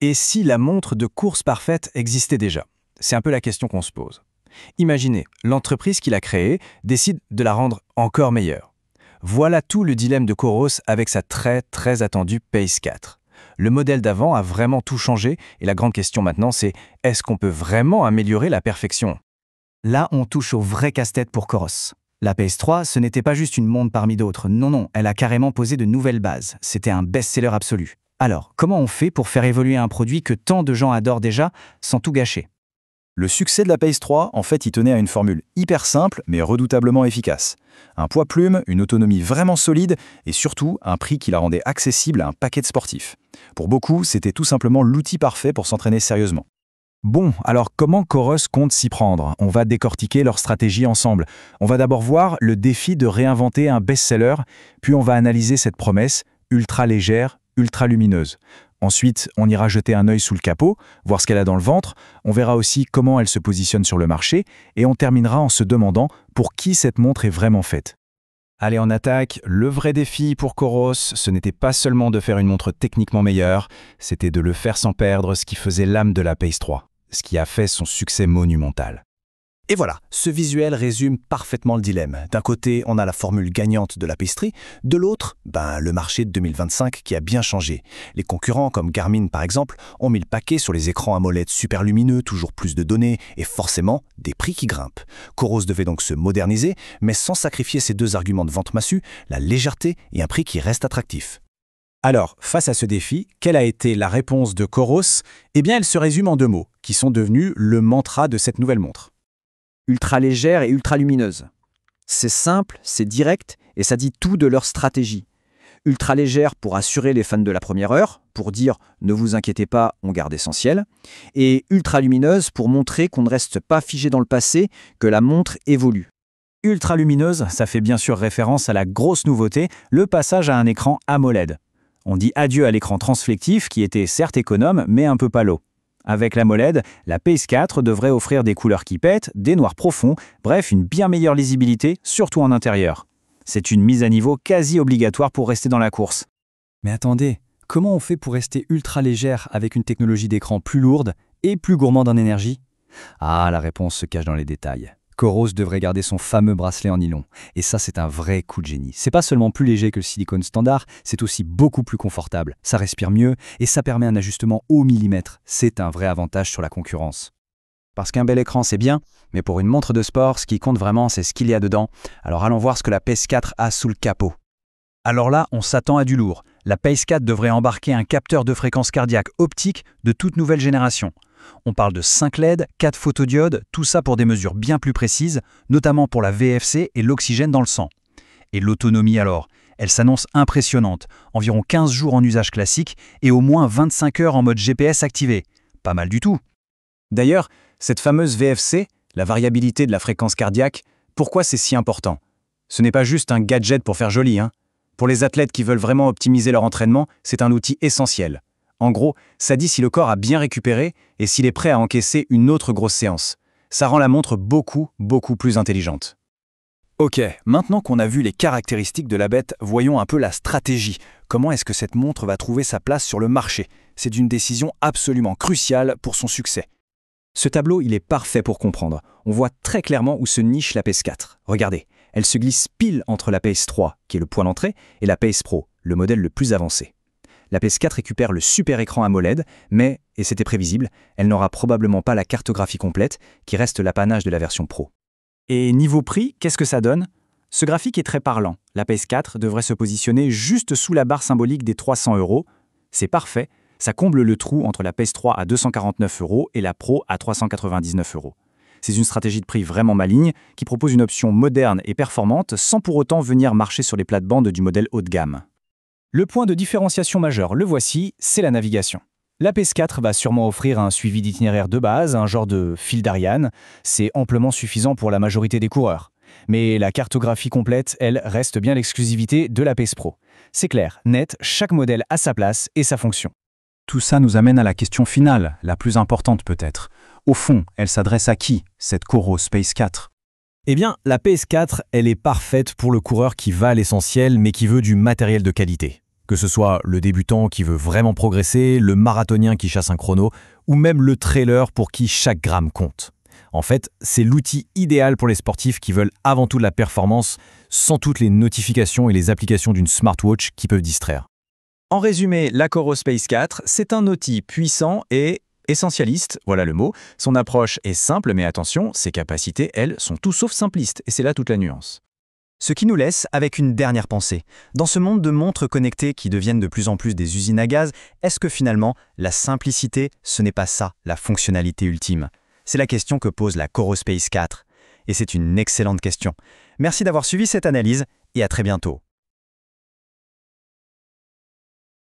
Et si la montre de course parfaite existait déjà? C'est un peu la question qu'on se pose. Imaginez, l'entreprise qui l'a créée décide de la rendre encore meilleure. Voilà tout le dilemme de Coros avec sa très attendue Pace 4. Le modèle d'avant a vraiment tout changé et la grande question maintenant c'est est-ce qu'on peut vraiment améliorer la perfection? Là, on touche au vrai casse-tête pour Coros. La PS3, ce n'était pas juste une montre parmi d'autres. Non, elle a carrément posé de nouvelles bases. C'était un best-seller absolu. Alors, comment on fait pour faire évoluer un produit que tant de gens adorent déjà, sans tout gâcher? Le succès de la Pace 3, en fait, il tenait à une formule hyper simple, mais redoutablement efficace. Un poids-plume, une autonomie vraiment solide, et surtout, un prix qui la rendait accessible à un paquet de sportifs. Pour beaucoup, c'était tout simplement l'outil parfait pour s'entraîner sérieusement. Bon, alors comment Coros compte s'y prendre? On va décortiquer leur stratégie ensemble. On va d'abord voir le défi de réinventer un best-seller, puis on va analyser cette promesse ultra légère, ultra lumineuse. Ensuite, on ira jeter un œil sous le capot, voir ce qu'elle a dans le ventre, on verra aussi comment elle se positionne sur le marché, et on terminera en se demandant pour qui cette montre est vraiment faite. Allez, on attaque. Le vrai défi pour Coros, ce n'était pas seulement de faire une montre techniquement meilleure, c'était de le faire sans perdre ce qui faisait l'âme de la Pace 3, ce qui a fait son succès monumental. Et voilà, ce visuel résume parfaitement le dilemme. D'un côté, on a la formule gagnante de la pastry, de l'autre, le marché de 2025 qui a bien changé. Les concurrents, comme Garmin par exemple, ont mis le paquet sur les écrans AMOLED super lumineux, toujours plus de données, et forcément, des prix qui grimpent. Coros devait donc se moderniser, mais sans sacrifier ses deux arguments de vente massue, la légèreté et un prix qui reste attractif. Alors, face à ce défi, quelle a été la réponse de Coros? Eh bien, elle se résume en deux mots, qui sont devenus le mantra de cette nouvelle montre. Ultra légère et ultra lumineuse. C'est simple, c'est direct et ça dit tout de leur stratégie. Ultra légère pour assurer les fans de la première heure, pour dire ne vous inquiétez pas, on garde essentiel. Et ultra lumineuse pour montrer qu'on ne reste pas figé dans le passé, que la montre évolue. Ultra lumineuse, ça fait bien sûr référence à la grosse nouveauté, le passage à un écran AMOLED. On dit adieu à l'écran transflectif qui était certes économe mais un peu palo. Avec l'AMOLED, la Pace 4 devrait offrir des couleurs qui pètent, des noirs profonds, bref, une bien meilleure lisibilité, surtout en intérieur. C'est une mise à niveau quasi obligatoire pour rester dans la course. Mais attendez, comment on fait pour rester ultra légère avec une technologie d'écran plus lourde et plus gourmande en énergie? Ah, la réponse se cache dans les détails. Coros devrait garder son fameux bracelet en nylon. Et ça, c'est un vrai coup de génie. C'est pas seulement plus léger que le silicone standard, c'est aussi beaucoup plus confortable. Ça respire mieux et ça permet un ajustement au millimètre. C'est un vrai avantage sur la concurrence. Parce qu'un bel écran, c'est bien, mais pour une montre de sport, ce qui compte vraiment, c'est ce qu'il y a dedans. Alors allons voir ce que la Pace 4 a sous le capot. Alors là, on s'attend à du lourd. La Pace 4 devrait embarquer un capteur de fréquence cardiaque optique de toute nouvelle génération. On parle de 5 LED, 4 photodiodes, tout ça pour des mesures bien plus précises, notamment pour la VFC et l'oxygène dans le sang. Et l'autonomie alors, elle s'annonce impressionnante, environ 15 jours en usage classique et au moins 25 heures en mode GPS activé. Pas mal du tout. D'ailleurs, cette fameuse VFC, la variabilité de la fréquence cardiaque, pourquoi c'est si important? Ce n'est pas juste un gadget pour faire joli, hein. Pour les athlètes qui veulent vraiment optimiser leur entraînement, c'est un outil essentiel. En gros, ça dit si le corps a bien récupéré et s'il est prêt à encaisser une autre grosse séance. Ça rend la montre beaucoup plus intelligente. Ok, maintenant qu'on a vu les caractéristiques de la bête, voyons un peu la stratégie. Comment est-ce que cette montre va trouver sa place sur le marché? C'est une décision absolument cruciale pour son succès. Ce tableau, il est parfait pour comprendre. On voit très clairement où se niche la Pace 4. Regardez, elle se glisse pile entre la Pace 3, qui est le point d'entrée, et la Pace Pro, le modèle le plus avancé. La Pace 4 récupère le super écran AMOLED, mais, et c'était prévisible, elle n'aura probablement pas la cartographie complète, qui reste l'apanage de la version Pro. Et niveau prix, qu'est-ce que ça donne? Ce graphique est très parlant. La Pace 4 devrait se positionner juste sous la barre symbolique des 300 €. C'est parfait, ça comble le trou entre la Pace 3 à 249 € et la Pro à 399 €. C'est une stratégie de prix vraiment maligne, qui propose une option moderne et performante sans pour autant venir marcher sur les plates-bandes du modèle haut de gamme. Le point de différenciation majeur, le voici, c'est la navigation. La Pace 4 va sûrement offrir un suivi d'itinéraire de base, un genre de fil d'Ariane. C'est amplement suffisant pour la majorité des coureurs. Mais la cartographie complète, elle, reste bien l'exclusivité de la Pace Pro. C'est clair, net, chaque modèle a sa place et sa fonction. Tout ça nous amène à la question finale, la plus importante peut-être. Au fond, elle s'adresse à qui, cette Coros Pace 4? Eh bien, la Pace 4, elle est parfaite pour le coureur qui va à l'essentiel mais qui veut du matériel de qualité. Que ce soit le débutant qui veut vraiment progresser, le marathonien qui chasse un chrono, ou même le trailer pour qui chaque gramme compte. En fait, c'est l'outil idéal pour les sportifs qui veulent avant tout de la performance, sans toutes les notifications et les applications d'une smartwatch qui peuvent distraire. En résumé, la Coros Space 4, c'est un outil puissant et essentialiste, voilà le mot. Son approche est simple, mais attention, ses capacités, elles, sont tout sauf simplistes, et c'est là toute la nuance. Ce qui nous laisse avec une dernière pensée. Dans ce monde de montres connectées qui deviennent de plus en plus des usines à gaz, est-ce que finalement, la simplicité, ce n'est pas ça, la fonctionnalité ultime? C'est la question que pose la Coros Space 4. Et c'est une excellente question. Merci d'avoir suivi cette analyse, et à très bientôt.